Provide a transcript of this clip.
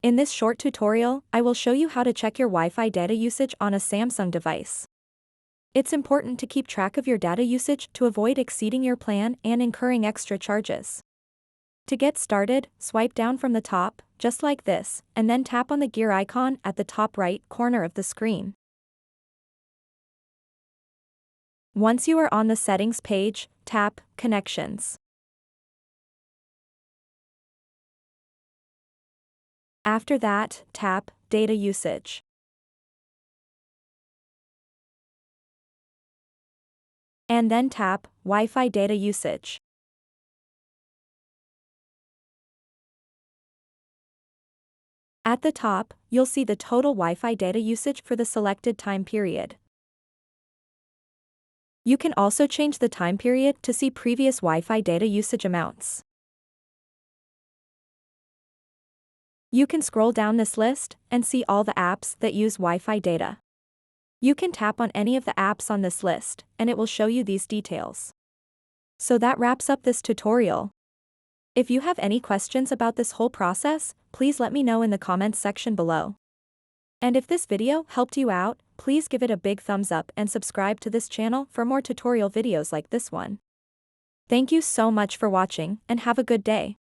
In this short tutorial, I will show you how to check your Wi-Fi data usage on a Samsung device. It's important to keep track of your data usage to avoid exceeding your plan and incurring extra charges. To get started, swipe down from the top, just like this, and then tap on the gear icon at the top right corner of the screen. Once you are on the settings page, tap Connections. After that, tap Data Usage. And then tap Wi-Fi Data Usage. At the top, you'll see the total Wi-Fi data usage for the selected time period. You can also change the time period to see previous Wi-Fi data usage amounts. You can scroll down this list and see all the apps that use Wi-Fi data. You can tap on any of the apps on this list, and it will show you these details. So that wraps up this tutorial. If you have any questions about this whole process, please let me know in the comments section below. And if this video helped you out, please give it a big thumbs up and subscribe to this channel for more tutorial videos like this one. Thank you so much for watching and have a good day.